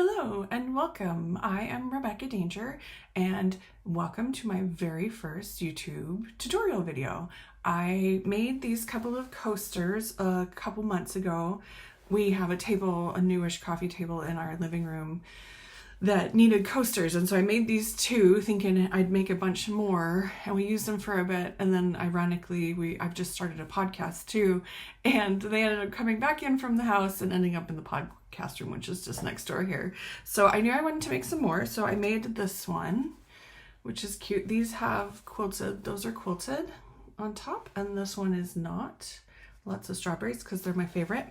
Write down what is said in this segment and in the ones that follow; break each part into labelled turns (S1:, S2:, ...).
S1: Hello and welcome. I am Rebecca Danger and welcome to my very first YouTube tutorial video. I made these couple of coasters a couple months ago. We have a table, a newish coffee table in our living room that needed coasters, and so I made these two thinking I'd make a bunch more, and we used them for a bit, and then ironically I've just started a podcast too, and they ended up coming back in from the house and ending up in the podcast room, which is just next door here. So I knew I wanted to make some more, so I made this one, which is cute. These have quilted, those are quilted on top, and this one is not. Lots of strawberries because they're my favorite.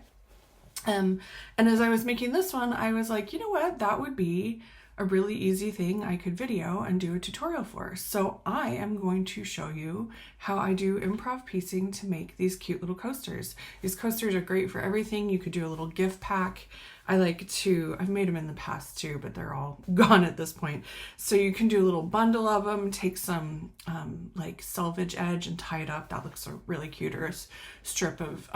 S1: And as I was making this one, I was like, you know what, that would be a really easy thing I could video and do a tutorial for. So I am going to show you how I do improv piecing to make these cute little coasters. These coasters are great for everything. You could do a little gift pack. I've made them in the past too, but they're all gone at this point. So you can do a little bundle of them, take some like selvage edge and tie it up. That looks really cute, or a strip of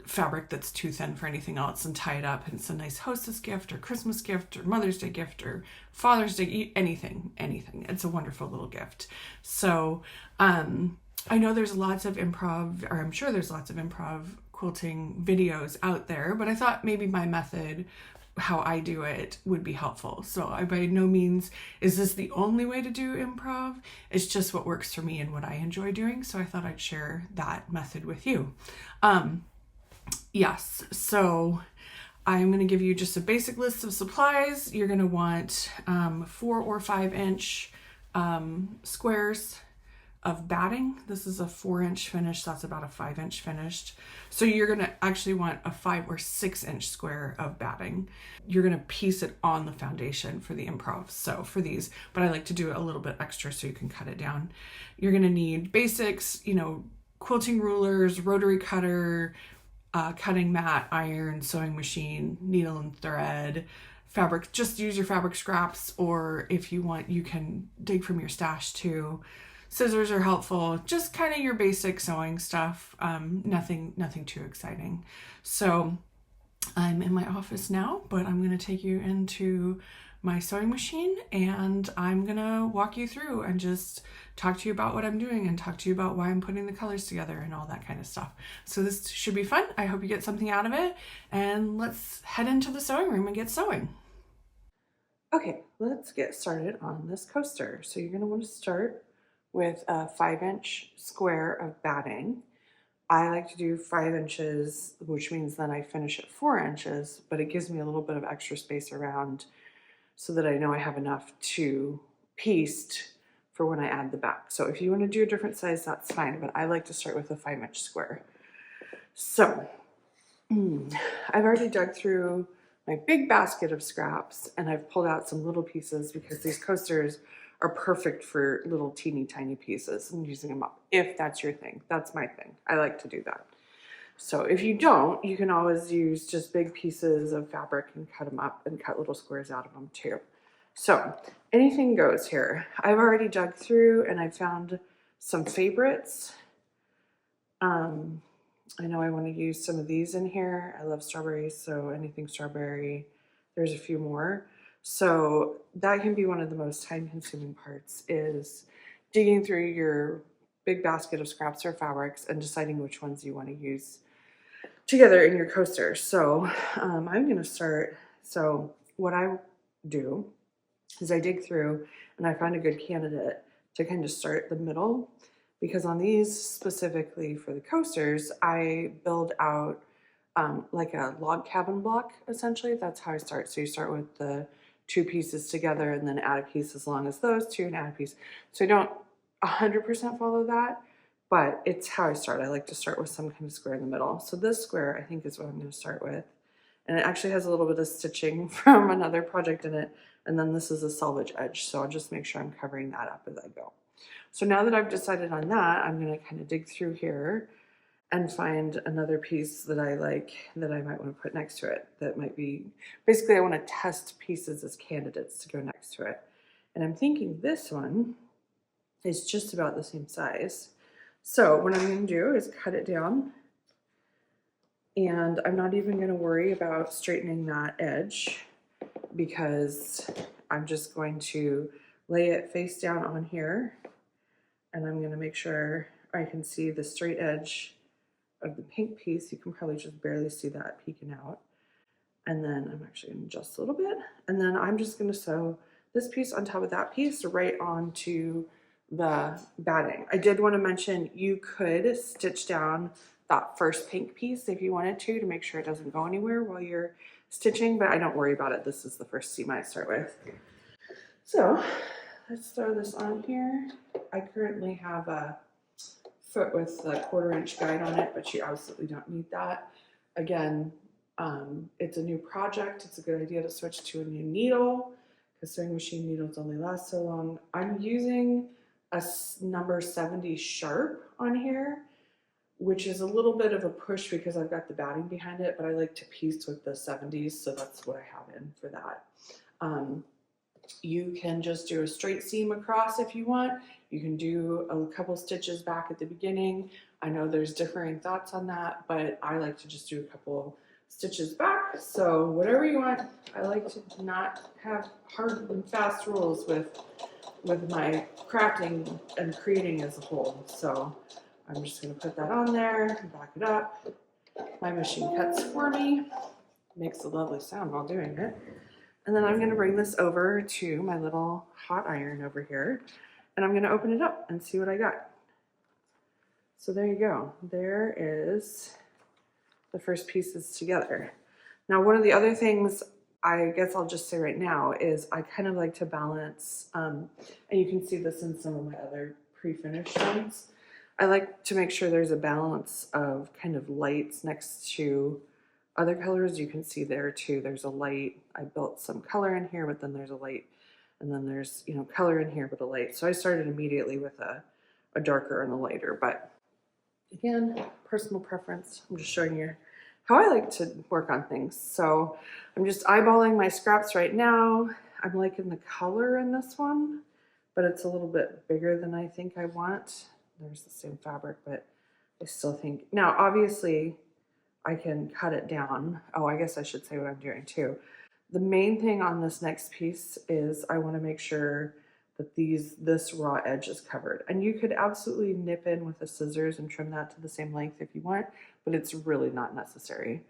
S1: fabric that's too thin for anything else and tie it up, and it's a nice hostess gift or Christmas gift or Mother's Day gift or Father's Day, anything. It's a wonderful little gift. So I know there's lots of improv, or I'm sure there's lots of improv quilting videos out there, but I thought maybe my method, how I do it, would be helpful. So I by no means is this the only way to do improv. It's just what works for me and what I enjoy doing. So I thought I'd share that method with you. Yes, so I'm going to give you just a basic list of supplies. You're going to want 4 or 5 inch squares of batting. This is a 4-inch finish, that's about a 5-inch finished. So you're going to actually want a 5 or 6-inch square of batting. You're going to piece it on the foundation for the improv. So for these, but I like to do it a little bit extra so you can cut it down. You're going to need basics, quilting rulers, rotary cutter, cutting mat, iron, sewing machine, needle and thread, fabric. Just use your fabric scraps, or if you want, you can dig from your stash too. Scissors are helpful. Just kind of your basic sewing stuff. Nothing too exciting. So I'm in my office now, but I'm going to take you into my sewing machine and I'm going to walk you through and just talk to you about what I'm doing and talk to you about why I'm putting the colors together and all that kind of stuff. So this should be fun. I hope you get something out of it, and let's head into the sewing room and get sewing. Okay, let's get started on this coaster. So you're going to want to start with a 5-inch square of batting. I like to do 5 inches, which means then I finish at 4 inches, but it gives me a little bit of extra space around so that I know I have enough to piece for when I add the back. So if you want to do a different size, that's fine, but I like to start with a 5-inch square. So I've already dug through my big basket of scraps and I've pulled out some little pieces because these coasters are perfect for little teeny tiny pieces and using them up. If that's your thing, that's my thing. I like to do that. So if you don't, you can always use just big pieces of fabric and cut them up and cut little squares out of them too. So anything goes here. I've already dug through and I found some favorites. I know I want to use some of these in here. I love strawberries, so anything strawberry. There's a few more. So that can be one of the most time-consuming parts, is digging through your big basket of scraps or fabrics and deciding which ones you want to use together in your coaster. So I'm going to start. So what I do is I dig through and I find a good candidate to kind of start the middle, because on these specifically for the coasters, I build out like a log cabin block, essentially. That's how I start. So you start with the 2 pieces together and then add a piece as long as those 2 and add a piece. So I don't 100% follow that, but it's how I start. I like to start with some kind of square in the middle. So this square, I think, is what I'm going to start with. And it actually has a little bit of stitching from another project in it. And then this is a selvage edge. So I'll just make sure I'm covering that up as I go. So now that I've decided on that, I'm going to kind of dig through here and find another piece that I like that I might want to put next to it. That might be, basically I want to test pieces as candidates to go next to it. And I'm thinking this one is just about the same size. So what I'm going to do is cut it down And I'm not even going to worry about straightening that edge because I'm just going to lay it face down on here, and I'm going to make sure I can see the straight edge of the pink piece. You can probably just barely see that peeking out. And then I'm actually going to adjust a little bit, and then I'm just going to sew this piece on top of that piece right onto the batting. I did want to mention you could stitch down that first pink piece if you wanted to make sure it doesn't go anywhere while you're stitching, but I don't worry about it. This is the first seam I start with. So let's throw this on here. I currently have a foot with a 1/4 inch guide on it, but you absolutely don't need that. Again, it's a new project. It's a good idea to switch to a new needle because sewing machine needles only last so long. I'm using a number 70 sharp on here, which is a little bit of a push because I've got the batting behind it, but I like to piece with the 70s, so that's what I have in for that. You can just do a straight seam across if you want. You can do a couple stitches back at the beginning. I know there's differing thoughts on that, but I like to just do a couple stitches back. So whatever you want. I like to not have hard and fast rules with my crafting and creating as a whole. So I'm just going to put that on there and back it up. My machine cuts for me. Makes a lovely sound while doing it. And then I'm going to bring this over to my little hot iron over here, and I'm going to open it up and see what I got. So there you go. There is the first pieces together. Now, one of the other things I guess I'll just say right now is I kind of like to balance, and you can see this in some of my other pre-finished ones. I like to make sure there's a balance of kind of lights next to other colors. You can see there too, there's a light. I built some color in here, but then there's a light, and then there's, you know, color in here, but a light. So I started immediately with a darker and a lighter, but again, personal preference. I'm just showing you how I like to work on things. So I'm just eyeballing my scraps right now. I'm liking the color in this one, but it's a little bit bigger than I think I want. There's the same fabric, but I still think, now obviously I can cut it down. Oh, I guess I should say what I'm doing too. The main thing on this next piece is I want to make sure that this raw edge is covered. And you could absolutely nip in with the scissors and trim that to the same length if you want, but it's really not necessary.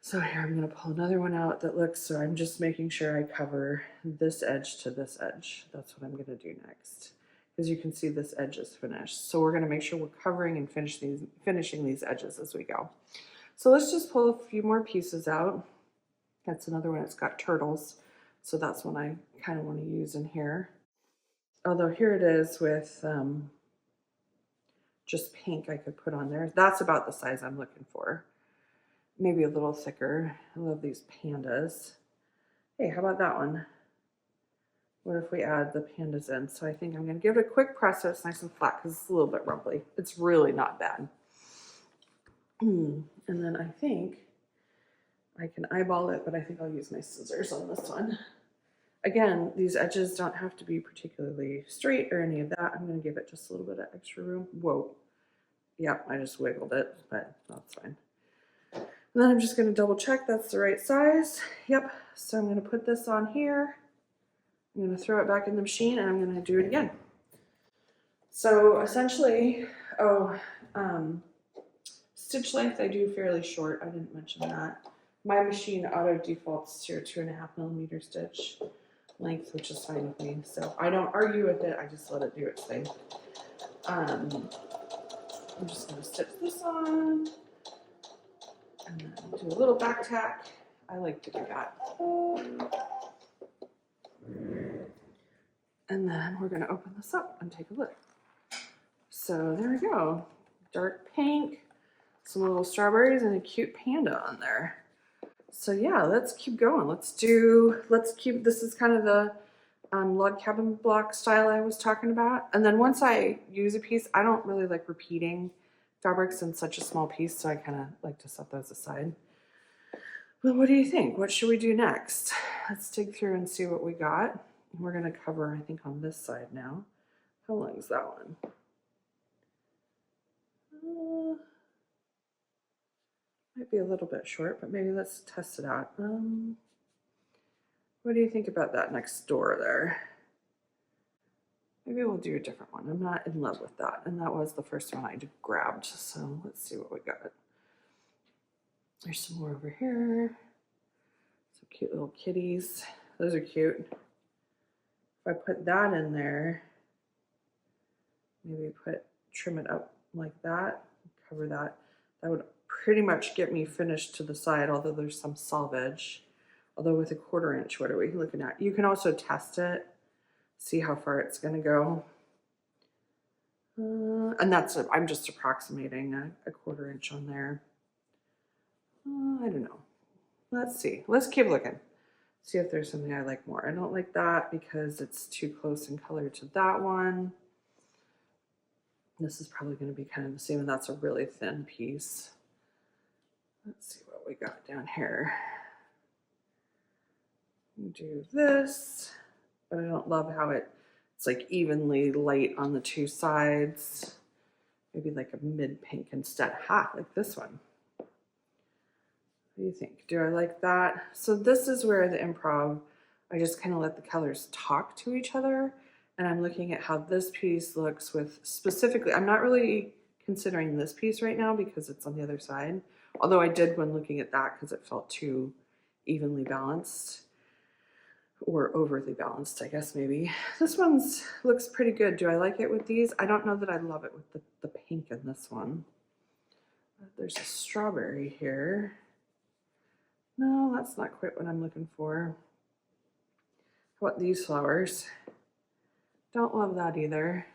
S1: So here I'm going to pull another one out that looks, so I'm just making sure I cover this edge to this edge. That's what I'm going to do next. As you can see, this edge is finished. So we're going to make sure we're covering and finishing these edges as we go. So let's just pull a few more pieces out. That's another one. It's got turtles. So that's one I kind of want to use in here. Although here it is with just pink I could put on there. That's about the size I'm looking for. Maybe a little thicker. I love these pandas. Hey, how about that one? What if we add the pandas in? So I think I'm going to give it a quick press so it's nice and flat because it's a little bit rumply. It's really not bad. And then I think I can eyeball it, but I think I'll use my scissors on this one. Again, these edges don't have to be particularly straight or any of that. I'm going to give it just a little bit of extra room. Whoa. Yep, I just wiggled it, but that's fine. And then I'm just going to double check that's the right size. Yep, so I'm going to put this on here. I'm going to throw it back in the machine, and I'm going to do it again. So essentially, stitch length I do fairly short. I didn't mention that. My machine auto defaults to 2.5mm stitch length, which is fine with me. So I don't argue with it. I just let it do its thing. I'm just going to stitch this on and then do a little back tack. I like to do that. And then we're going to open this up and take a look. So there we go. Dark pink, some little strawberries, and a cute panda on there. So yeah, let's keep going. This is kind of the log cabin block style I was talking about. And then once I use a piece, I don't really like repeating fabrics in such a small piece, so I kind of like to set those aside. Well, what do you think? What should we do next? Let's dig through and see what we got. We're going to cover, I think, on this side now. How long is that one? Might be a little bit short, but maybe let's test it out. What do you think about that next door there? Maybe we'll do a different one. I'm not in love with that. And that was the first one I grabbed. So let's see what we got. There's some more over here. Some cute little kitties. Those are cute. If I put that in there, maybe trim it up like that, cover that. That would pretty much get me finished to the side, although there's some selvage. Although with a 1/4 inch, what are we looking at? You can also test it, see how far it's gonna go. And I'm just approximating a 1/4 inch on there. I don't know. Let's see. Let's keep looking. See if there's something I like more. I don't like that because it's too close in color to that one. This is probably going to be kind of the same, and that's a really thin piece. Let's see what we got down here. Do this, but I don't love how it's like evenly light on the two sides. Maybe like a mid pink instead. Ha, like this one. What do you think? Do I like that? So this is where the improv, I just kind of let the colors talk to each other. And I'm looking at how this piece looks with specifically, I'm not really considering this piece right now because it's on the other side. Although I did when looking at that because it felt too evenly balanced or overly balanced, I guess maybe. This one's looks pretty good. Do I like it with these? I don't know that I love it with the pink in this one. There's a strawberry here. No, that's not quite what I'm looking for. How about these flowers? Don't love that either.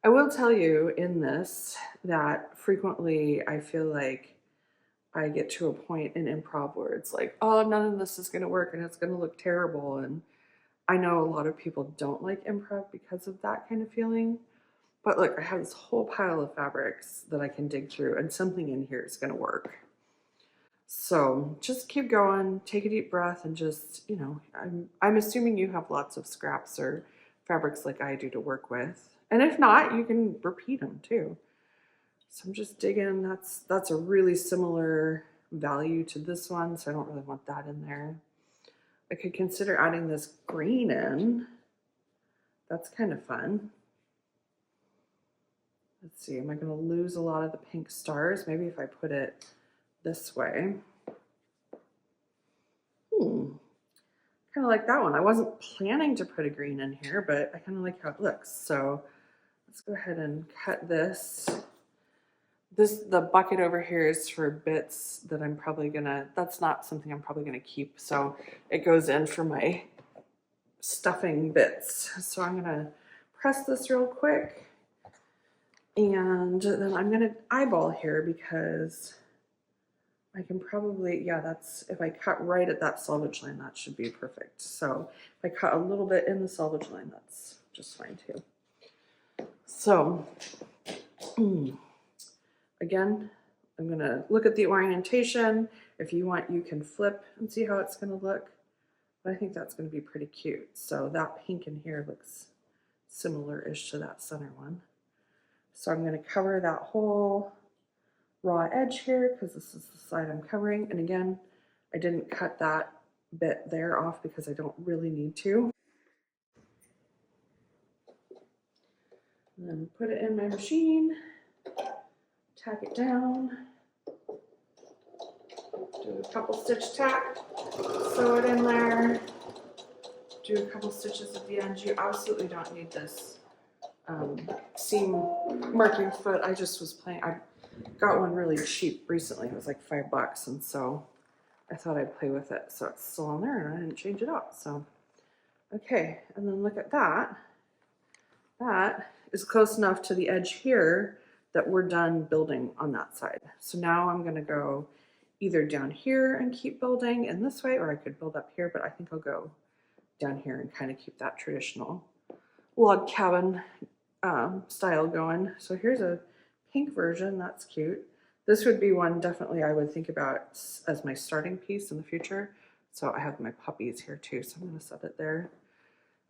S1: I will tell you in this that frequently I feel like I get to a point in improv where it's like, oh, none of this is going to work and it's going to look terrible. And I know a lot of people don't like improv because of that kind of feeling. But look, I have this whole pile of fabrics that I can dig through and something in here is going to work. So just keep going, take a deep breath, and just, you know, I'm assuming you have lots of scraps or fabrics like I do to work with. And if not, you can repeat them too. So I'm just digging. That's a really similar value to this one, so I don't really want that in there. I could consider adding this green in. That's kind of fun. Let's see, am I going to lose a lot of the pink stars? Maybe if I put it this way. Kind of like that one. I wasn't planning to put a green in here, but I kind of like how it looks. So let's go ahead and cut this. The bucket over here is for bits that I'm probably gonna, that's not something I'm probably gonna keep. So it goes in for my stuffing bits. So I'm gonna press this real quick. And then I'm gonna eyeball here because I can probably, yeah, that's, if I cut right at that selvage line, that should be perfect. So if I cut a little bit in the selvage line, that's just fine too. So again, I'm gonna look at the orientation. If you want, you can flip and see how it's gonna look. But I think that's gonna be pretty cute. So that pink in here looks similar-ish to that center one. So I'm gonna cover that whole raw edge here because this is the side I'm covering. And again, I didn't cut that bit there off because I don't really need to. And then put it in my machine, tack it down, do a couple stitch tack, sew it in there, do a couple stitches at the end. You absolutely don't need this seam marking foot. I just was playing, I got one really cheap recently. It was like $5, and so I thought I'd play with it. So it's still on there and I didn't change it out. So, okay, and then look at that. That is close enough to the edge here that we're done building on that side. So now I'm gonna go either down here and keep building in this way, or I could build up here, but I think I'll go down here and kind of keep that traditional log cabin style going. So here's a pink version, that's cute. This would be one definitely I would think about as my starting piece in the future. So I have my puppies here too, so I'm gonna set it there.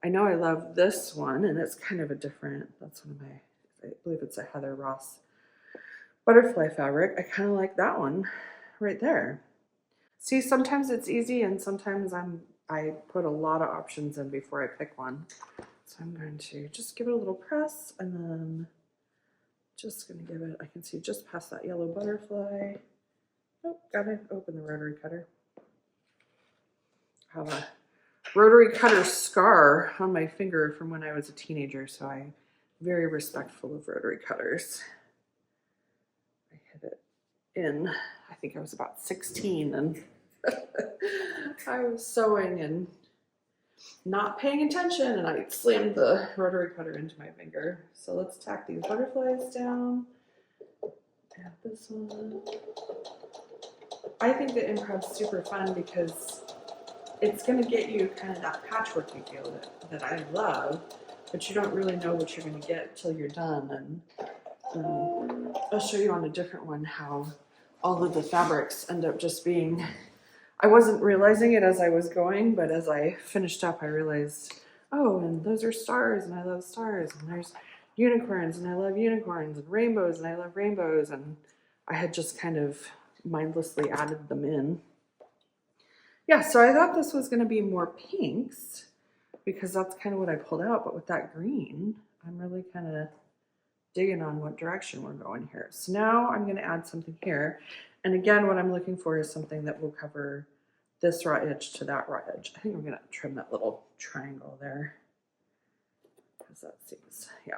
S1: I know I love this one, and it's kind of a different, that's one of my, I believe it's a Heather Ross butterfly fabric. I kind of like that one. right there. See, sometimes it's easy and sometimes I put a lot of options in before I pick one. So I'm going to just give it a little press and then just going to give it, I can see just past that yellow butterfly. Oh, gotta open the rotary cutter. I have a rotary cutter scar on my finger from when I was a teenager, so I'm very respectful of rotary cutters. I hit it in, I think I was about 16 and I was sewing and not paying attention and I slammed the rotary cutter into my finger. So let's tack these butterflies down. Add this one. I think the improv's super fun because it's going to get you kind of that patchworky feel that I love, but you don't really know what you're going to get till you're done. And I'll show you on a different one how all of the fabrics end up just being, I wasn't realizing it as I was going, but as I finished up, I realized, oh, and those are stars, and I love stars, and there's unicorns, and I love unicorns, and rainbows, and I love rainbows, and I had just kind of mindlessly added them in. Yeah, so I thought this was going to be more pinks because that's kind of what I pulled out, but with that green, I'm really kind of digging on what direction we're going here. So now I'm going to add something here. And again, what I'm looking for is something that will cover this raw edge to that raw edge. I think I'm going to trim that little triangle there because that seems, yeah.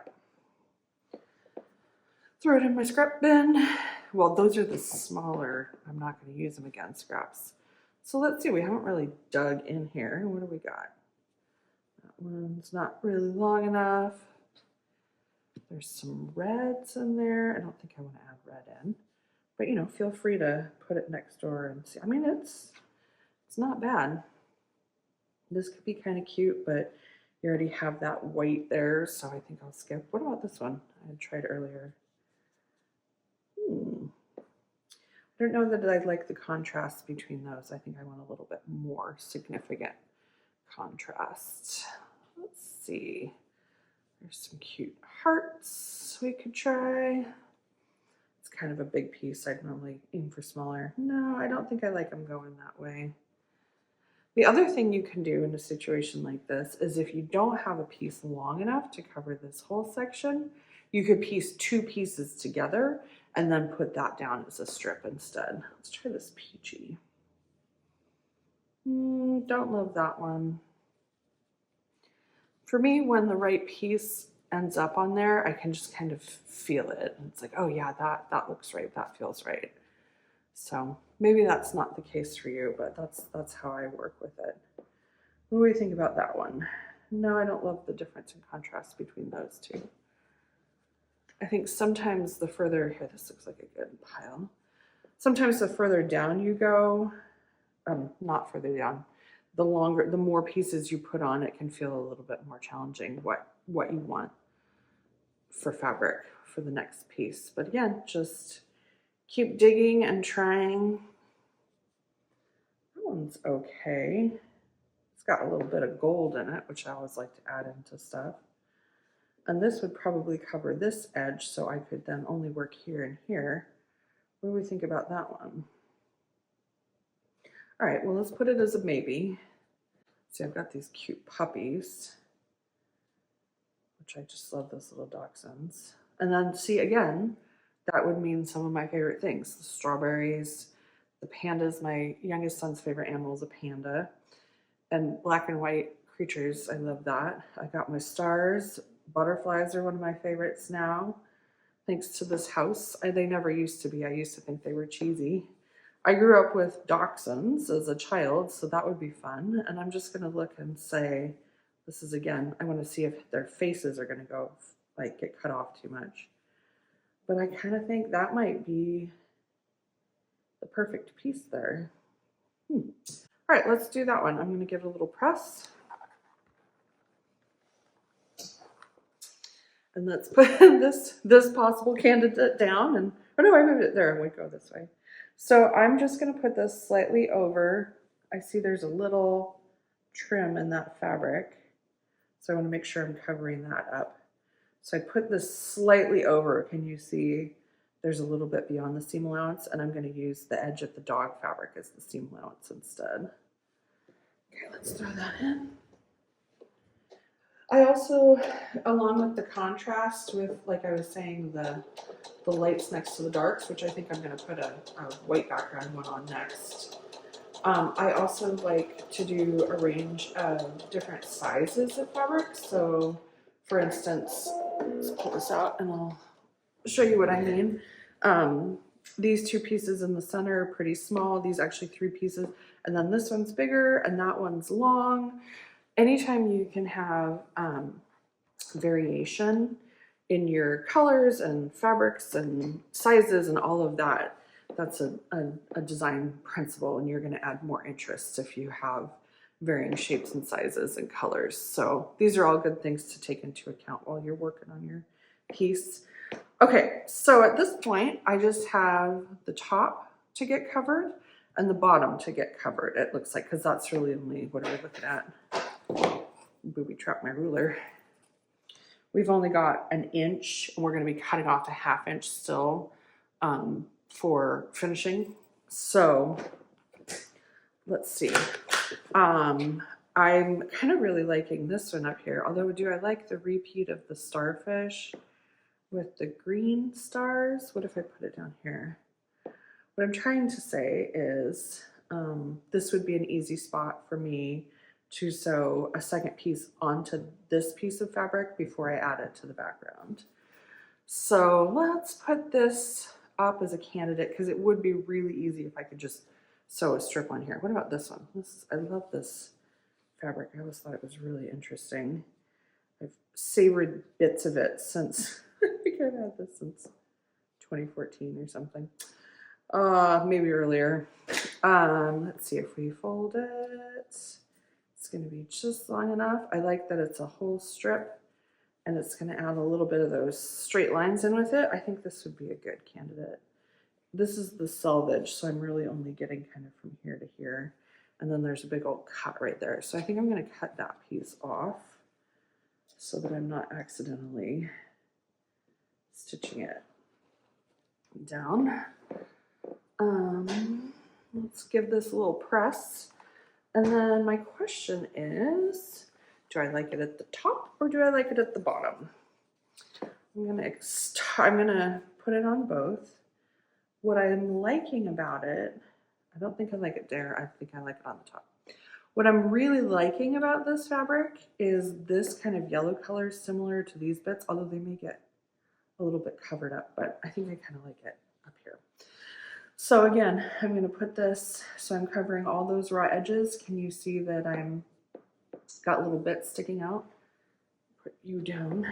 S1: Throw it in my scrap bin. Well, those are the smaller. I'm not going to use them again, scraps. So let's see, we haven't really dug in here. What do we got? That one's not really long enough. There's some reds in there. I don't think I want to add red in, but you know, feel free to put it next door and see. I mean, it's not bad. This could be kind of cute, but you already have that white there, so I think I'll skip. What about this one? I had tried earlier. I don't know that I like the contrast between those. I think I want a little bit more significant contrast. Let's see. There's some cute hearts we could try. It's kind of a big piece. I'd normally aim for smaller. No, I don't think I like them going that way. The other thing you can do in a situation like this is if you don't have a piece long enough to cover this whole section, you could piece two pieces together and then put that down as a strip instead. Let's try this peachy. Don't love that one. For me, when the right piece ends up on there, I can just kind of feel it. It's like, oh yeah, that looks right, that feels right. So maybe that's not the case for you, but that's how I work with it. What do we think about that one? No, I don't love the difference in contrast between those two. I think sometimes the further, here, this looks like a good pile. Sometimes the further down you go, not further down, the more pieces you put on, it can feel a little bit more challenging what you want for fabric for the next piece. But again, just keep digging and trying. That one's okay. It's got a little bit of gold in it, which I always like to add into stuff. And this would probably cover this edge, so I could then only work here and here. What do we think about that one? All right, well, let's put it as a maybe. See, I've got these cute puppies, which I just love, those little dachshunds. And then see, again, that would mean some of my favorite things. The strawberries, the pandas, my youngest son's favorite animal is a panda. And black and white creatures, I love that. I got my stars. Butterflies are one of my favorites now, thanks to this house. They never used to be. I used to think they were cheesy. I grew up with dachshunds as a child, so that would be fun. And I'm just going to look and say, this is, again, I want to see if their faces are going to go, like, get cut off too much. But I kind of think that might be the perfect piece there. All right, let's do that one. I'm going to give it a little press. And let's put this possible candidate down. And, oh no, I moved it there and we go this way. So I'm just going to put this slightly over. I see there's a little trim in that fabric. So I want to make sure I'm covering that up. So I put this slightly over. Can you see there's a little bit beyond the seam allowance, and I'm going to use the edge of the dog fabric as the seam allowance instead. Okay, let's throw that in. I also, along with the contrast with, like I was saying, the lights next to the darks, which I think I'm going to put a white background one on next. I also like to do a range of different sizes of fabric. So for instance, let's pull this out and I'll show you what I mean. These two pieces in the center are pretty small. These are actually 3 pieces. And then this one's bigger and that one's long. Anytime you can have variation in your colors and fabrics and sizes and all of that, that's a design principle, and you're going to add more interest if you have varying shapes and sizes and colors. So these are all good things to take into account while you're working on your piece. Okay, so at this point, I just have the top to get covered and the bottom to get covered, it looks like, because that's really only, what are we looking at? Booby trapped my ruler. We've only got 1 inch, and we're going to be cutting off a 1/2 inch still for finishing. So let's see. I'm kind of really liking this one up here, although do I like the repeat of the starfish with the green stars? What if I put it down here? What I'm trying to say is this would be an easy spot for me to sew a second piece onto this piece of fabric before I add it to the background. So let's put this up as a candidate, because it would be really easy if I could just sew a strip on here. What about this one? I love this fabric. I always thought it was really interesting. I've savored bits of it since, I think I've had this since 2014 or something. Maybe earlier. Let's see if we fold it. It's going to be just long enough. I like that it's a whole strip, and it's going to add a little bit of those straight lines in with it. I think this would be a good candidate. This is the selvage, so I'm really only getting kind of from here to here. And then there's a big old cut right there. So I think I'm going to cut that piece off so that I'm not accidentally stitching it down. Let's give this a little press. And then my question is, do I like it at the top or do I like it at the bottom? I'm gonna put it on both. What I'm liking about it, I don't think I like it there. I think I like it on the top. What I'm really liking about this fabric is this kind of yellow color, similar to these bits, although they may get a little bit covered up, but I think I kind of like it up here. So again, I'm going to put this, so I'm covering all those raw edges. Can you see that I'm got little bits sticking out? Put you down.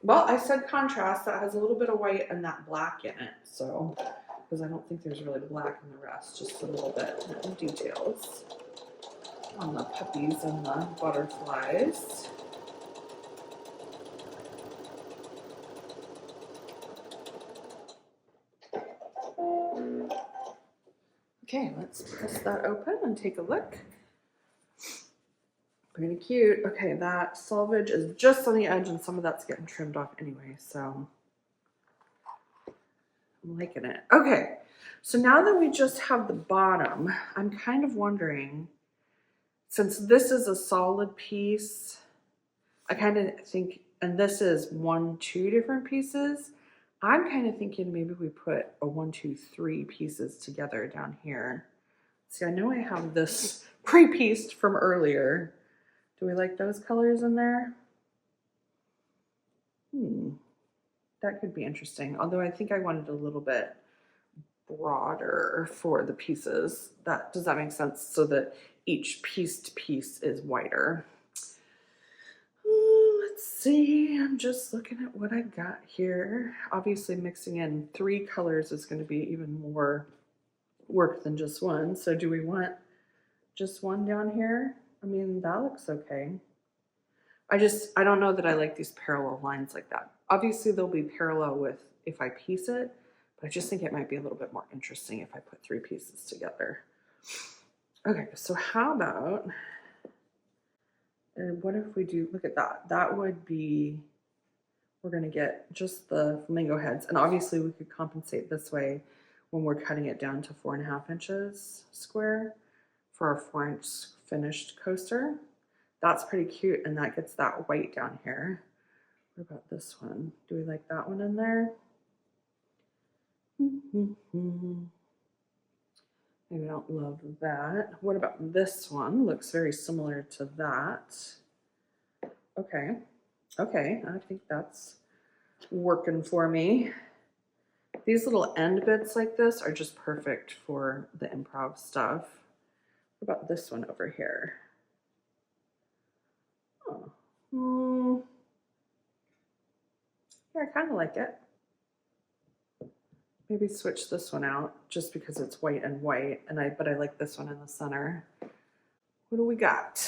S1: Well, I said contrast, that has a little bit of white and that black in it. So, because I don't think there's really black in the rest, just a little bit of details on the puppies and the butterflies. Okay, let's press that open and take a look. Pretty cute. Okay, that selvage is just on the edge and some of that's getting trimmed off anyway, so I'm liking it. Okay, so now that we just have the bottom, I'm kind of wondering, since this is a solid piece, I kind of think, and this is 2 different pieces, I'm kind of thinking maybe we put a 1, 2, 3 pieces together down here. See, I know I have this pre-pieced from earlier. Do we like those colors in there? That could be interesting. Although I think I wanted a little bit broader for the pieces. Does that make sense? So that each pieced piece is wider. Let's see, I'm just looking at what I got here. Obviously mixing in 3 colors is going to be even more work than just one. So do we want just one down here? I mean, that looks okay. I don't know that I like these parallel lines like that. Obviously they'll be parallel with if I piece it, but I just think it might be a little bit more interesting if I put 3 pieces together. Okay, so how about, what if we do, look at that. That would be we're going to get just the flamingo heads. And obviously we could compensate this way when we're cutting it down to 4.5 inches square for our 4-inch finished coaster. That's pretty cute, and that gets that white down here. What about this one? Do we like that one in there? Maybe I don't love that. What about this one? Looks very similar to that. Okay, okay, I think that's working for me. These little end bits like this are just perfect for the improv stuff. What about this one over here? Oh. Yeah, I kind of like it. Maybe switch this one out just because it's white and white, but I like this one in the center. What do we got?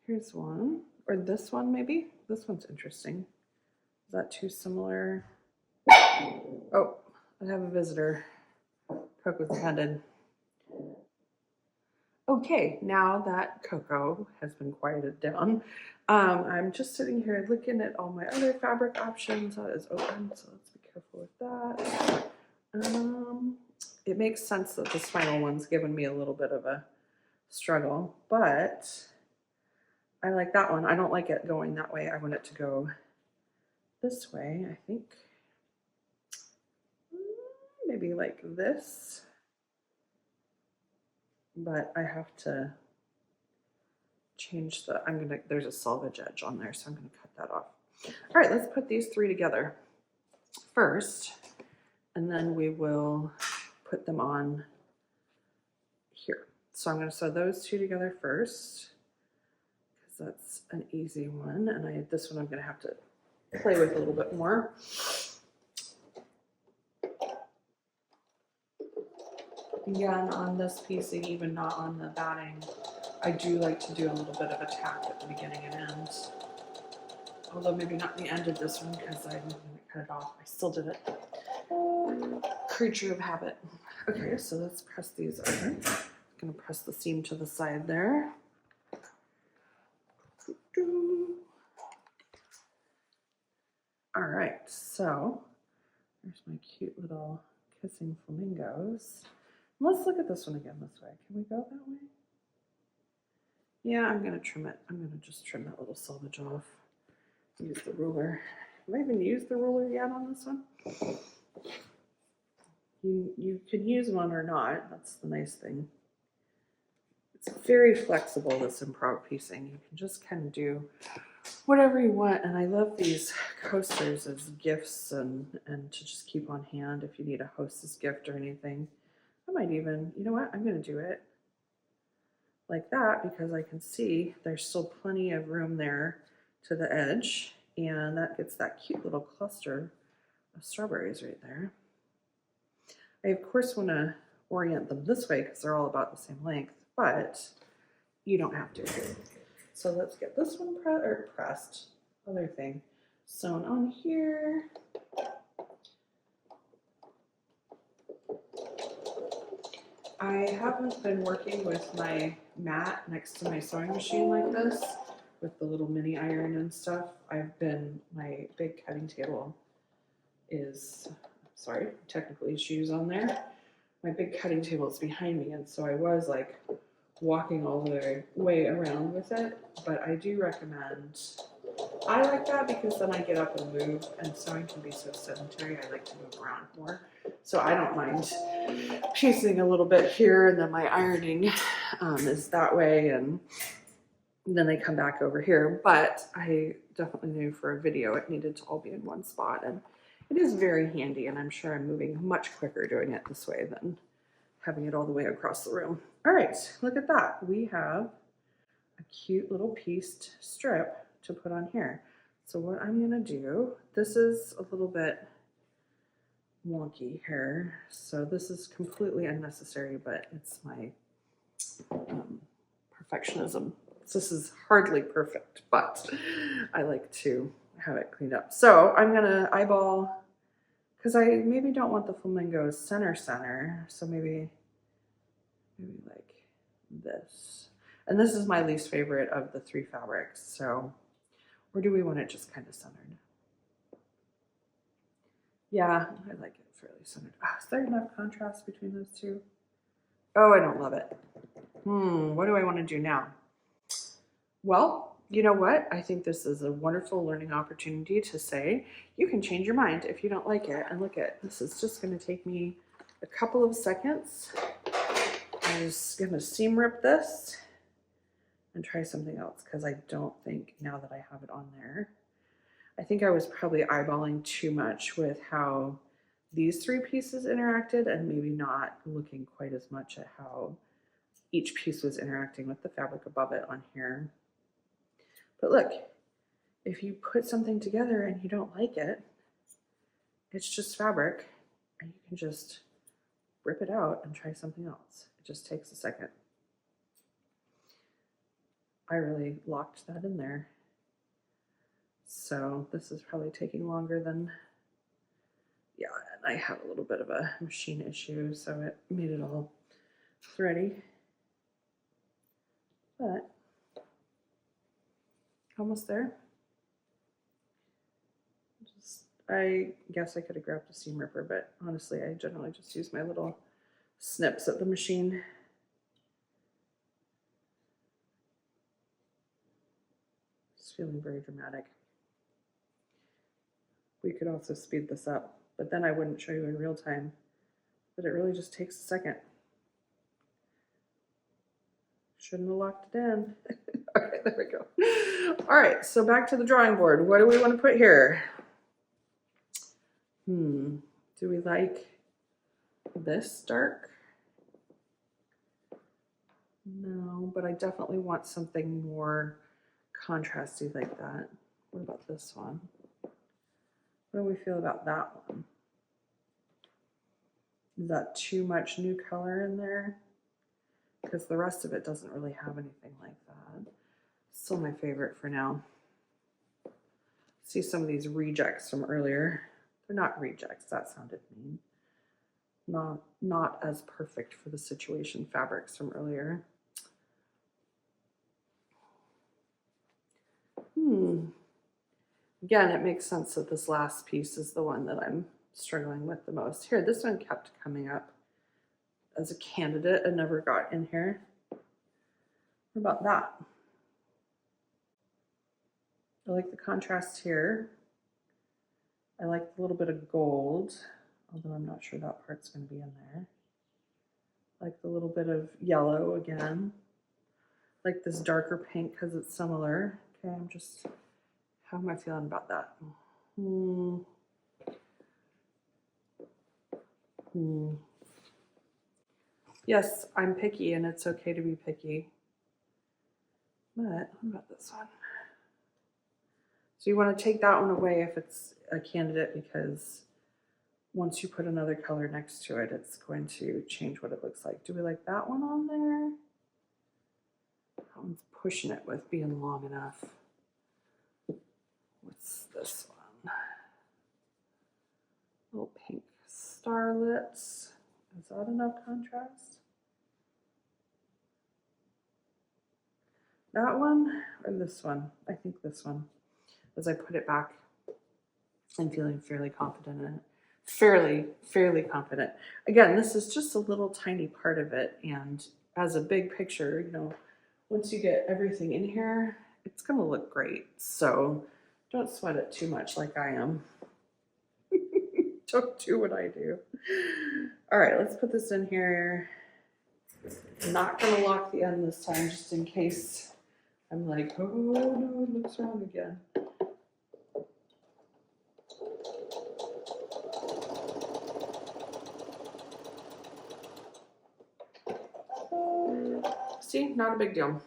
S1: Here's one, or this one maybe. This one's interesting. Is that too similar? Oh, I have a visitor. Coco's offended. Okay, now that Coco has been quieted down, I'm just sitting here looking at all my other fabric options. That is open, so let's be careful with that. It makes sense that this final one's given me a little bit of a struggle, but I like that one. I don't like it going that way. I want it to go this way, I think. Maybe like this. But I have to change there's a selvage edge on there, so I'm gonna cut that off. All right, let's put these 3 together first, and then we will put them on here. So I'm gonna sew those 2 together first, because that's an easy one, and this one I'm gonna have to play with a little bit more. Again, on this piecing, even not on the batting, I do like to do a little bit of a tack at the beginning and end. Although maybe not the end of this one because I didn't cut it off. I still did it. Creature of habit. Okay, so let's press these over. I'm gonna press the seam to the side there. All right, so there's my cute little kissing flamingos. Let's look at this one again this way. Can we go that way? Yeah, I'm gonna trim it. I'm gonna just trim that little selvage off. Use the ruler. Have I even used the ruler yet on this one? You can use one or not. That's the nice thing. It's very flexible, this improv piecing. You can just kind of do whatever you want. And I love these coasters as gifts and to just keep on hand if you need a hostess gift or anything. I might even, you know what, I'm going to do it like that because I can see there's still plenty of room there to the edge, and that gets that cute little cluster of strawberries right there. I of course want to orient them this way because they're all about the same length, but you don't have to. So let's get this one pressed, other thing, sewn on here. I haven't been working with my mat next to my sewing machine like this with the little mini iron and stuff. My big cutting table is, sorry, technical issues on there. My big cutting table is behind me, and so I was like walking all the way around with it, but I do recommend, I like that because then I get up and move, and sewing can be so sedentary. I like to move around more. So I don't mind piecing a little bit here, and then my ironing is that way, and then I come back over here. But I definitely knew for a video it needed to all be in one spot, and it is very handy, and I'm sure I'm moving much quicker doing it this way than having it all the way across the room. All right, look at that. We have a cute little pieced strip to put on here. So what I'm gonna do, this is a little bit wonky here, so this is completely unnecessary, but it's my perfectionism. This is hardly perfect, but I like to have it cleaned up. So I'm gonna eyeball, because I maybe don't want the flamingos center, so maybe like this. And this is my least favorite of the 3 fabrics, so Or do we want it just kind of centered? Yeah, I like it fairly centered. Oh, is there enough contrast between those two? Oh, I don't love it. What do I want to do now? Well, you know what? I think this is a wonderful learning opportunity to say you can change your mind if you don't like it. And look at this, is just going to take me a couple of seconds. I'm just going to seam rip this and try something else because I don't think now that I have it on there. I think I was probably eyeballing too much with how these three pieces interacted and maybe not looking quite as much at how each piece was interacting with the fabric above it on here. But look, if you put something together and you don't like it, it's just fabric and you can just rip it out and try something else. It just takes a second. I really locked that in there. So this is probably taking longer than, yeah, and I have a little bit of a machine issue, so it made it all thready. But almost there. I guess I could have grabbed a seam ripper, but honestly, I generally just use my little snips at the machine. It's feeling very dramatic. We could also speed this up, but then I wouldn't show you in real time. But it really just takes a second. Shouldn't have locked it in. Okay, there we go. All right, so back to the drawing board. What do we want to put here? Do we like this dark? No, but I definitely want something more contrasty like that. What about this one? What do we feel about that one? Is that too much new color in there? Because the rest of it doesn't really have anything like that. Still my favorite for now. See some of these rejects from earlier. They're not rejects, that sounded mean. Not as perfect for the situation fabrics from earlier. Again, it makes sense that this last piece is the one that I'm struggling with the most. Here, this one kept coming up as a candidate and never got in here. What about that? I like the contrast here. I like a little bit of gold, although I'm not sure that part's going to be in there. I like the little bit of yellow again. I like this darker pink because it's similar. Okay, I'm just, how am I feeling about that? Yes, I'm picky and it's okay to be picky. But what about this one? So you want to take that one away if it's a candidate, because once you put another color next to it, it's going to change what it looks like. Do we like that one on there? That one's pushing it with being long enough. What's this one? Little pink starlets. Is that enough contrast? That one or this one? I think this one. As I put it back, I'm feeling fairly confident in it. Fairly confident. Again, this is just a little tiny part of it, and as a big picture, you know, once you get everything in here, it's going to look great. So don't sweat it too much like I am. Don't do what I do. All right, let's put this in here. I'm not going to lock the end this time, just in case I'm like, oh no, it looks wrong again. See, not a big deal.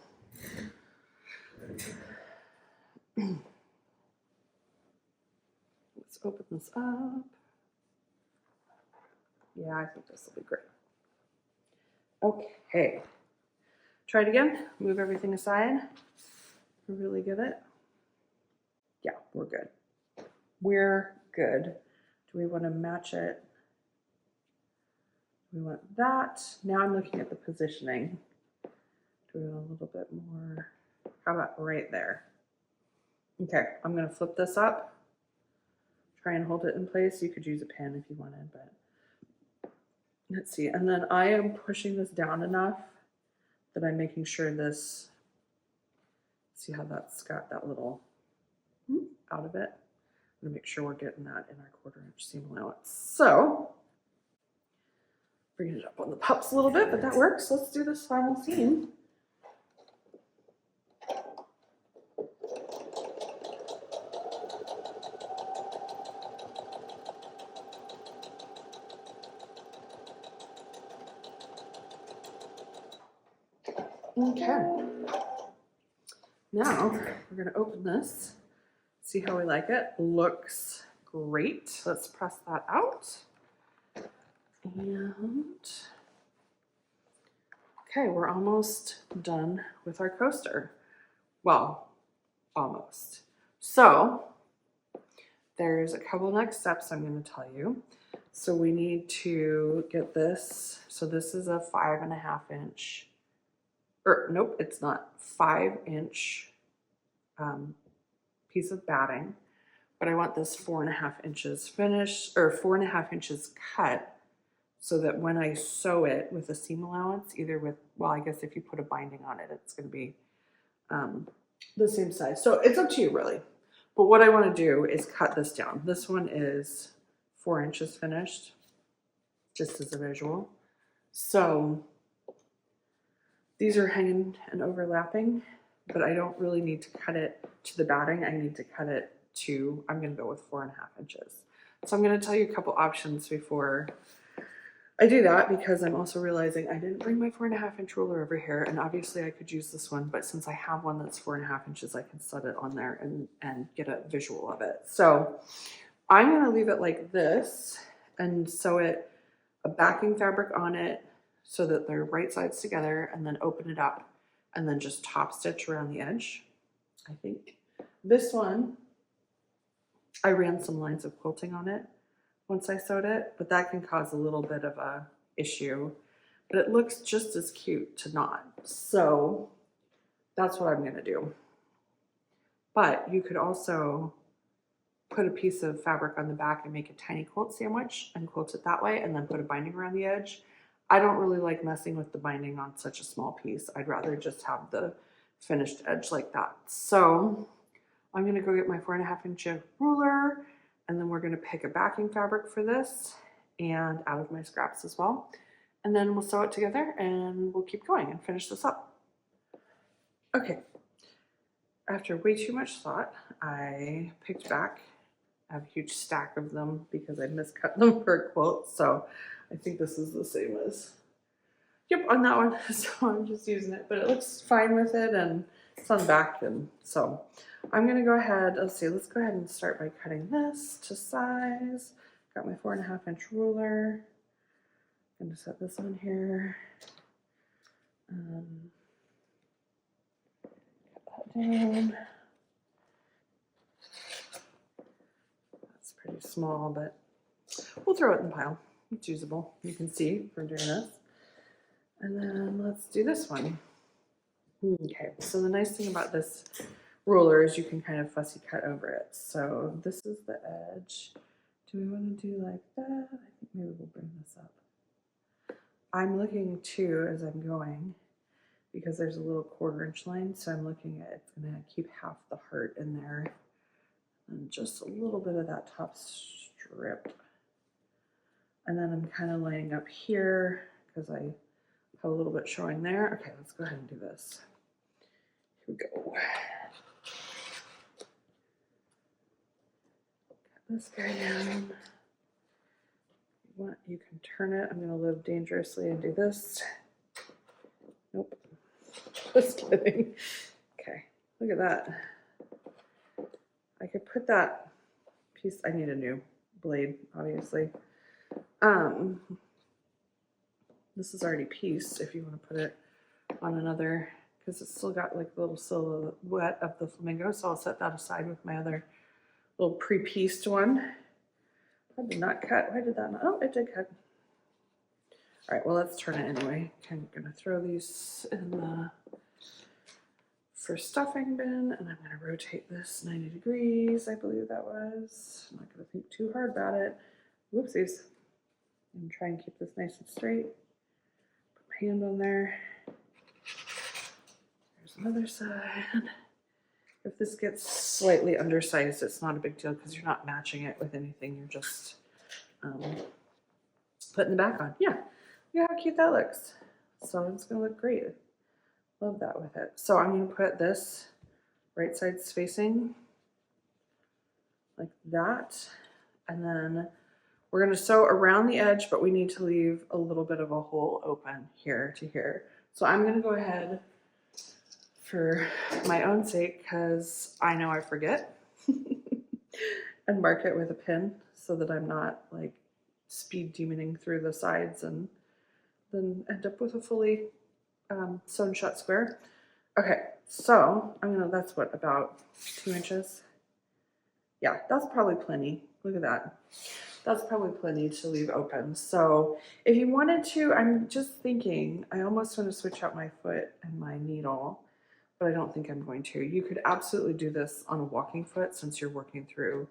S1: Let's open this up. Yeah, I think this will be great. Okay. Try it again. Move everything aside. Really get it. Yeah, we're good. We're good. Do we want to match it? We want that. Now I'm looking at the positioning. Do we want a little bit more? How about right there? Okay, I'm gonna flip this up. Try and hold it in place. You could use a pen if you wanted, but let's see. And then I am pushing this down enough that I'm making sure this, see how that's got that little out of it. I'm gonna make sure we're getting that in our 1/4 inch seam allowance. So, bringing it up on the pups a little bit, but that works. Let's do this final seam. Okay. Now we're gonna open this, see how we like it. Looks great. Let's press that out. And okay, we're almost done with our coaster. Well, almost. So there's a couple next steps I'm going to tell you. So we need to get this. So this is a 5.5 inch, or nope, it's not 5-inch piece of batting, but I want this 4.5 inches finished, or 4.5 inches cut, so that when I sew it with a seam allowance, either with, well, I guess if you put a binding on it, it's going to be the same size. So it's up to you really. But what I want to do is cut this down. This one is 4 inches finished, just as a visual. So these are hanging and overlapping, but I don't really need to cut it to the batting. I need to cut it to, I'm going to go with 4.5 inches. So I'm going to tell you a couple options before I do that, because I'm also realizing I didn't bring my 4.5 inch ruler over here, and obviously I could use this one, but since I have one that's 4.5 inches, I can set it on there and get a visual of it. So I'm going to leave it like this and sew it, a backing fabric on it so that they're right sides together, and then open it up and then just top stitch around the edge. I think this one, I ran some lines of quilting on it once I sewed it, but that can cause a little bit of a issue, but it looks just as cute to not. So that's what I'm gonna do. But you could also put a piece of fabric on the back and make a tiny quilt sandwich and quilt it that way, and then put a binding around the edge. I don't really like messing with the binding on such a small piece. I'd rather just have the finished edge like that. So I'm gonna go get my 4.5 inch ruler, and then we're going to pick a backing fabric for this, and out of my scraps as well. And then we'll sew it together and we'll keep going and finish this up. Okay, after way too much thought, I picked back. I have a huge stack of them because I miscut them for a quilt. So I think this is the same as, yep, on that one. So I'm just using it, but it looks fine with it, and it's on the back. And so I'm going to go ahead, let's go ahead and start by cutting this to size. Got my 4.5 inch ruler. I'm going to set this on here. Cut that down. That's pretty small, but we'll throw it in the pile. It's usable. You can see from doing this. And then let's do this one. Okay, so the nice thing about this ruler is you can kind of fussy cut over it. So this is the edge. Do we want to do like that? I think maybe we'll bring this up. I'm looking too as I'm going, because there's a little 1/4 inch line, so I'm looking at, it's going to keep half the heart in there and just a little bit of that top strip. And then I'm kind of lining up here because I have a little bit showing there. Okay, let's go ahead and do this. Here we go. This guy down. You can turn it. I'm going to live dangerously and do this. Nope. Just kidding. Okay, look at that. I could put that piece, I need a new blade, obviously. This is already pieced if you want to put it on another, because it's still got like a little silhouette of the flamingo, so I'll set that aside with my other little pre-pieced one. That did not cut. Why did that not? Oh, it did cut. All right, well, let's turn it anyway. I'm gonna throw these in the for stuffing bin, and I'm going to rotate this 90 degrees, I believe that was. I'm not going to think too hard about it. Whoopsies. And try and keep this nice and straight. Put my hand on there. There's another side. If this gets slightly undersized, it's not a big deal because you're not matching it with anything. You're just putting the back on. Yeah, how cute that looks. So it's going to look great. Love that with it. So I'm going to put this right sides facing like that. And then we're going to sew around the edge, but we need to leave a little bit of a hole open here to here. So I'm going to go ahead, for my own sake, because I know I forget, and mark it with a pin so that I'm not like speed demoning through the sides and then end up with a fully sewn shut square. Okay, so that's what, about 2 inches? Yeah, that's probably plenty. Look at that. That's probably plenty to leave open. So if you wanted to, I'm just thinking, I almost want to switch out my foot and my needle, but I don't think I'm going to. You could absolutely do this on a walking foot since you're working through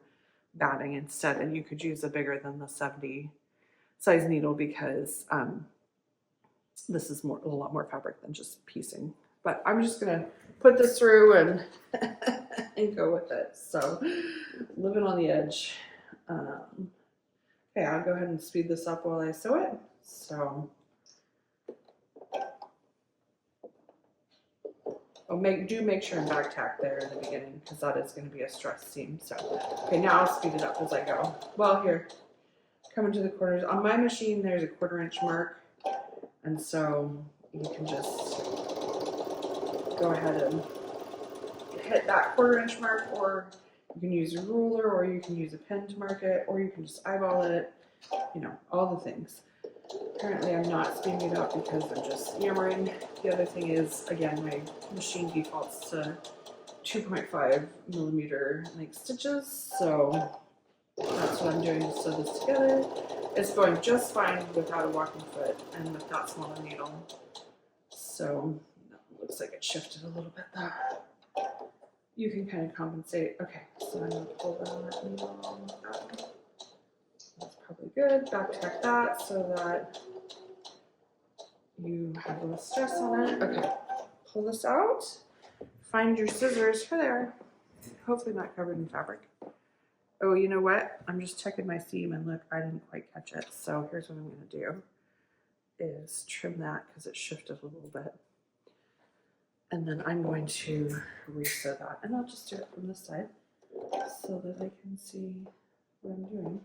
S1: batting instead, and you could use a bigger than the 70 size needle because this is a lot more fabric than just piecing. But I'm just gonna put this through and and go with it. So living on the edge. Okay, I'll go ahead and speed this up while I sew it. So do make sure and back tack there in the beginning because that is going to be a stress seam. So okay, now I'll speed it up as I go. Well, here, coming to the corners. On my machine, there's a 1/4 inch mark. And so you can just go ahead and hit that 1/4 inch mark, or you can use a ruler, or you can use a pen to mark it, or you can just eyeball it, all the things. Currently I'm not speeding it up because I'm just yammering. The other thing is, again, my machine defaults to 2.5 millimeter length stitches, so that's what I'm doing to sew this together. It's going just fine without a walking foot and with that smaller needle. So it looks like it shifted a little bit there. You can kind of compensate. Okay, so I'm going to pull that needle out. That's probably good. Back tack that so that you have less stress on it. Okay, pull this out. Find your scissors for there. Hopefully not covered in fabric. Oh, you know what? I'm just checking my seam and look, I didn't quite catch it. So here's what I'm going to do is trim that because it shifted a little bit. And then I'm going to resew that. And I'll just do it from this side so that I can see what I'm doing.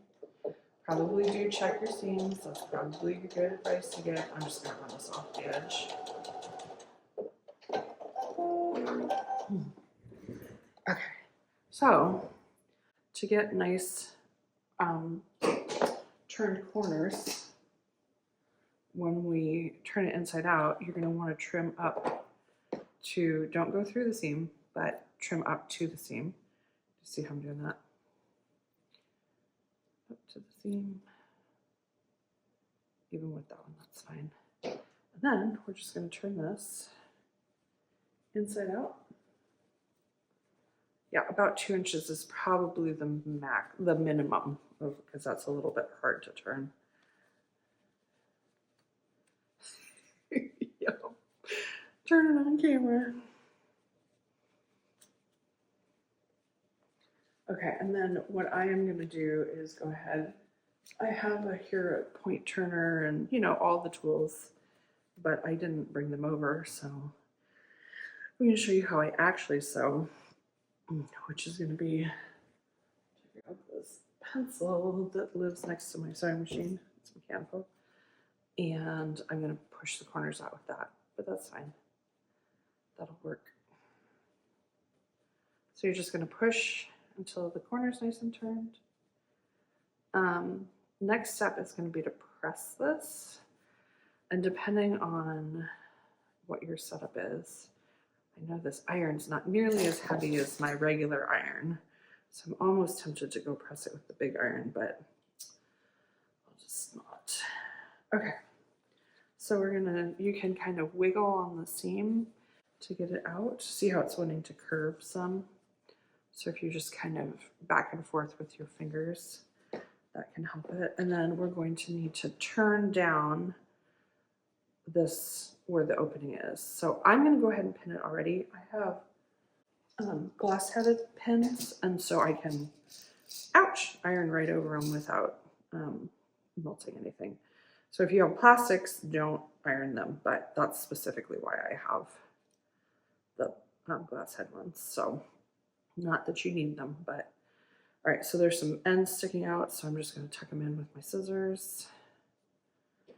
S1: Probably do check your seams. That's probably good advice to get. I'm just going to run this off the edge. Okay, so to get nice turned corners, when we turn it inside out, you're going to want to trim up to, don't go through the seam, but trim up to the seam. You see how I'm doing that? Up to the seam. Even with that one, that's fine. And then we're just going to turn this inside out. Yeah, about 2 inches is probably the minimum, because that's a little bit hard to turn. Yep. Turn it on camera. Okay, and then what I am going to do is go ahead. I have here a point turner and all the tools, but I didn't bring them over, so I'm going to show you how I actually sew, which is going to be this pencil that lives next to my sewing machine. It's mechanical, and I'm going to push the corners out with that, but that's fine. That'll work. So you're just going to push until the corner's nice and turned. Next step is going to be to press this, and depending on what your setup is, I know this iron's not nearly as heavy as my regular iron, so I'm almost tempted to go press it with the big iron, but I'll just not. Okay, so you can kind of wiggle on the seam to get it out. See how it's wanting to curve some? So if you just kind of back and forth with your fingers, that can help it. And then we're going to need to turn down this where the opening is. So I'm going to go ahead and pin it already. I have glass-headed pins, and so I can, ouch, iron right over them without melting anything. So if you have plastics, don't iron them, but that's specifically why I have the glass head ones. So not that you need them, but all right, so there's some ends sticking out, so I'm just going to tuck them in with my scissors.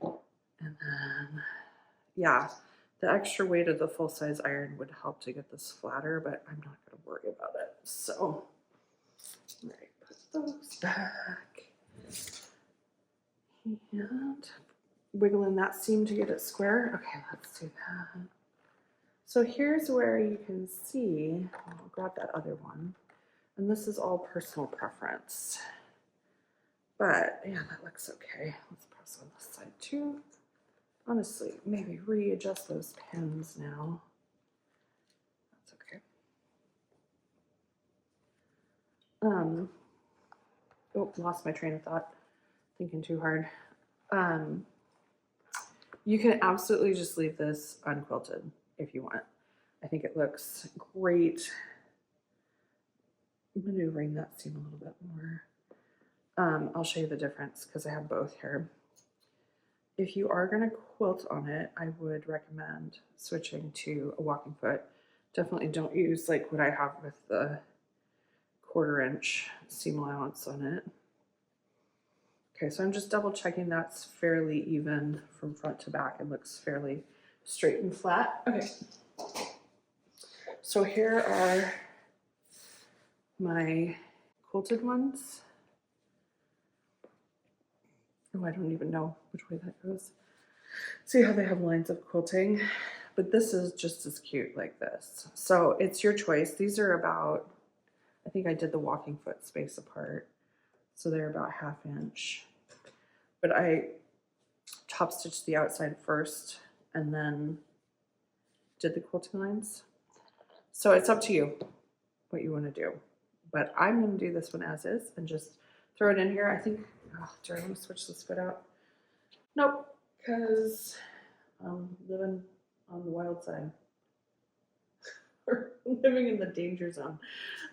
S1: And then, yeah, the extra weight of the full-size iron would help to get this flatter, but I'm not going to worry about it. So, all right, put those back. And wiggle in that seam to get it square. Okay, let's do that. So here's where you can see, I'll grab that other one, and this is all personal preference. But yeah, that looks okay. Let's press on this side too. Honestly, maybe readjust those pins now. That's okay. Oh, lost my train of thought. Thinking too hard. You can absolutely just leave this unquilted if you want. I think it looks great. Maneuvering that seam a little bit more. I'll show you the difference because I have both here. If you are going to quilt on it, I would recommend switching to a walking foot. Definitely don't use like what I have with the 1/4 inch seam allowance on it. Okay, so I'm just double checking that's fairly even from front to back and looks fairly straight and flat. Okay, so here are my quilted ones. Oh, I don't even know which way that goes. See how they have lines of quilting, but this is just as cute like this. So it's your choice. These are about, I think I did the walking foot space apart. So they're about 1/2 inch. But I top stitched the outside first and then did the quilting lines. So it's up to you what you want to do. But I'm going to do this one as is and just throw it in here. I think, oh, do I want to switch this foot out? Nope, because I'm living on the wild side. Or living in the danger zone,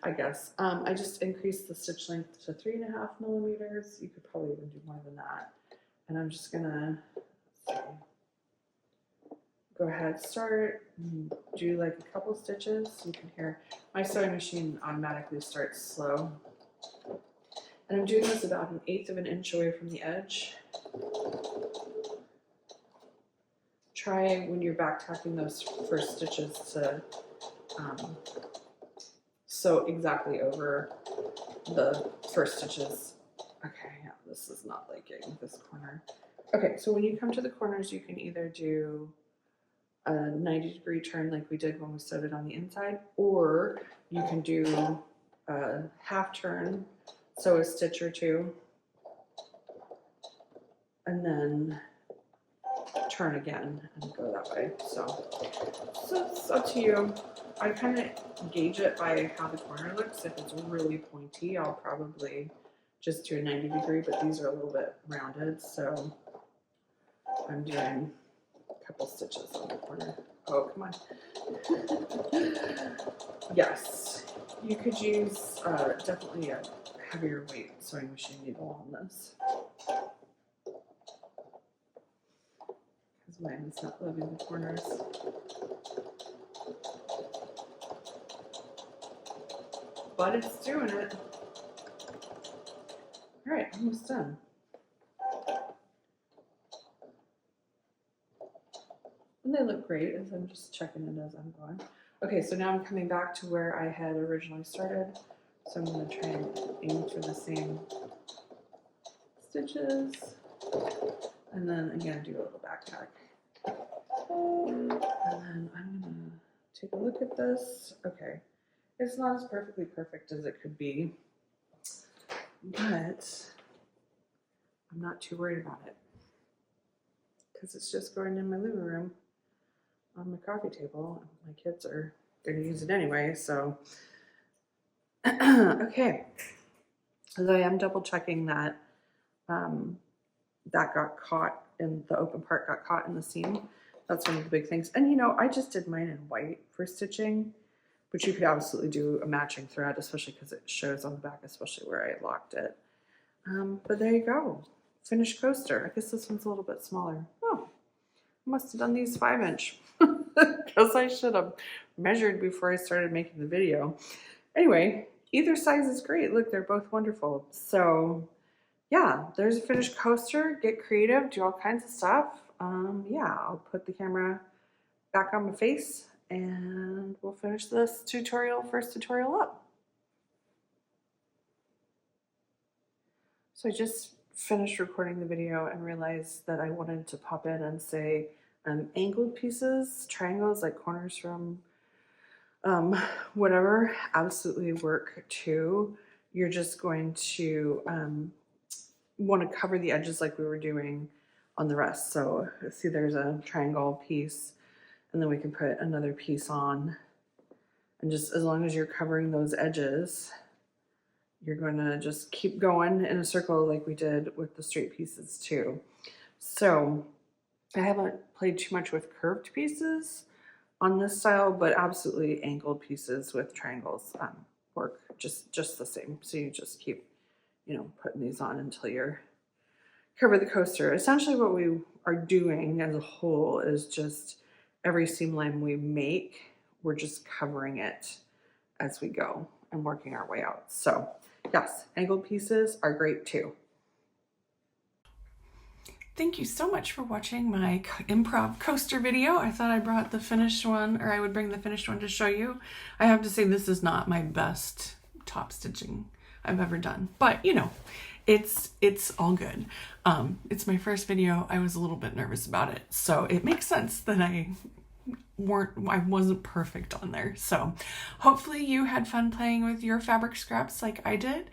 S1: I guess. I just increased the stitch length to 3.5 millimeters. You could probably even do more than that. And I'm just gonna go ahead, start, and do like a couple stitches. You can hear my sewing machine automatically starts slow. And I'm doing this about 1/8 of an inch away from the edge. Try when you're back tacking those first stitches to sew exactly over the first stitches. Okay, yeah, this is not liking this corner. Okay, so when you come to the corners, you can either do a 90-degree turn like we did when we sewed it on the inside, or you can do a 1/2 turn, sew a stitch or two, and then turn again and go that way. So it's up to you. I kind of gauge it by how the corner looks. If it's really pointy, I'll probably just do a 90-degree, but these are a little bit rounded, so I'm doing a couple stitches on the corner. Oh, come on. Yes, you could use definitely a heavier weight sewing machine needle on this. Because mine is not loving the corners. But it's doing it. All right, almost done. And they look great as I'm just checking it as I'm going. Okay, so now I'm coming back to where I had originally started. So I'm going to try and aim for the same stitches. And then again, do a little back tack. And then I'm going to take a look at this. Okay, it's not as perfectly perfect as it could be, but I'm not too worried about it because it's just going in my living room on my coffee table. My kids are going to use it anyway, so. Okay. As I am double checking that that got caught in the open part, got caught in the seam. That's one of the big things. And you know, I just did mine in white for stitching, but you could absolutely do a matching thread, especially because it shows on the back, especially where I locked it. But there you go. Finished coaster. I guess this one's a little bit smaller. Oh, I must have done these 5-inch because I should have measured before I started making the video. Anyway, either size is great. Look, they're both wonderful. So yeah, there's a finished coaster. Get creative, do all kinds of stuff. Yeah, I'll put the camera back on my face and we'll finish this first tutorial up. So I just finished recording the video and realized that I wanted to pop in and say angled pieces, triangles, like corners from whatever, absolutely work too. You're just going to want to cover the edges like we were doing on the rest. So see, there's a triangle piece, and then we can put another piece on, and just as long as you're covering those edges, you're going to just keep going in a circle like we did with the straight pieces too. So I haven't played too much with curved pieces on this style, but absolutely angled pieces with triangles work just the same. So you just keep, you know, putting these on until you're cover the coaster. Essentially what we are doing as a whole is just every seam line we make, we're just covering it as we go and working our way out. So yes, angled pieces are great too. Thank you so much for watching my improv coaster video. I thought I brought the finished one, or I would bring the finished one to show you. I have to say this is not my best top stitching I've ever done, but you know, it's all good. It's my first video. I was a little bit nervous about it, so it makes sense that I wasn't perfect on there. So hopefully you had fun playing with your fabric scraps like I did.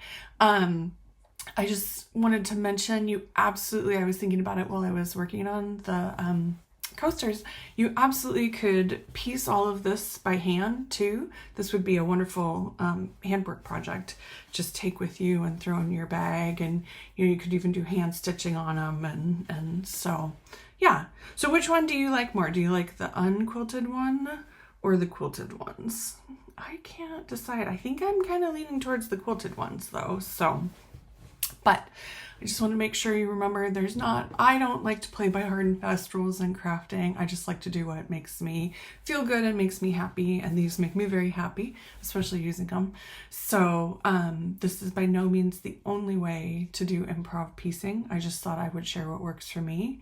S1: I just wanted to mention I was thinking about it while I was working on the coasters. You absolutely could piece all of this by hand too. This would be a wonderful handwork project. Just take with you and throw in your bag, and you know, you could even do hand stitching on them, and so yeah. So which one do you like more? Do you like the unquilted one or the quilted ones? I can't decide. I think I'm kind of leaning towards the quilted ones though. So but I just want to make sure you remember I don't like to play by hard and fast rules in crafting. I just like to do what makes me feel good and makes me happy. And these make me very happy, especially using them. So this is by no means the only way to do improv piecing. I just thought I would share what works for me.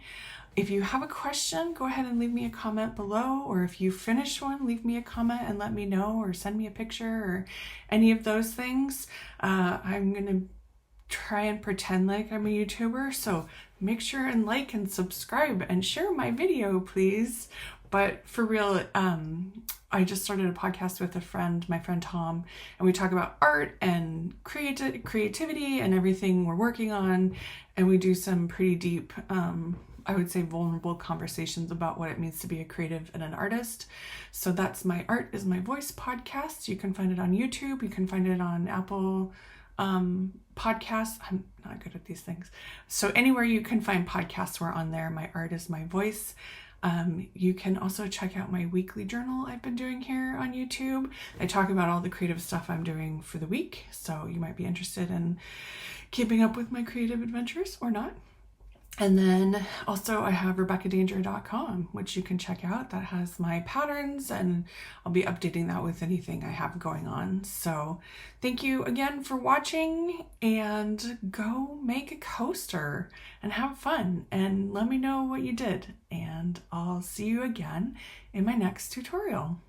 S1: If you have a question, go ahead and leave me a comment below, or if you finish one, leave me a comment and let me know, or send me a picture, or any of those things. I'm going to try and pretend like I'm a YouTuber, so make sure and like and subscribe and share my video, please. But for real, I just started a podcast with my friend Tom, and we talk about art and creativity and everything we're working on, and we do some pretty deep, I would say vulnerable conversations about what it means to be a creative and an artist. So that's my Art is My Voice podcast. You can find it on YouTube. You can find it on Apple podcasts. I'm not good at these things. So anywhere you can find podcasts, we're on there. My Art is My Voice. You can also check out my weekly journal I've been doing here on YouTube. I talk about all the creative stuff I'm doing for the week, so you might be interested in keeping up with my creative adventures or not. And then also I have RebeccaDanger.com, which you can check out. That has my patterns, and I'll be updating that with anything I have going on. So thank you again for watching, and go make a coaster and have fun, and let me know what you did. And I'll see you again in my next tutorial.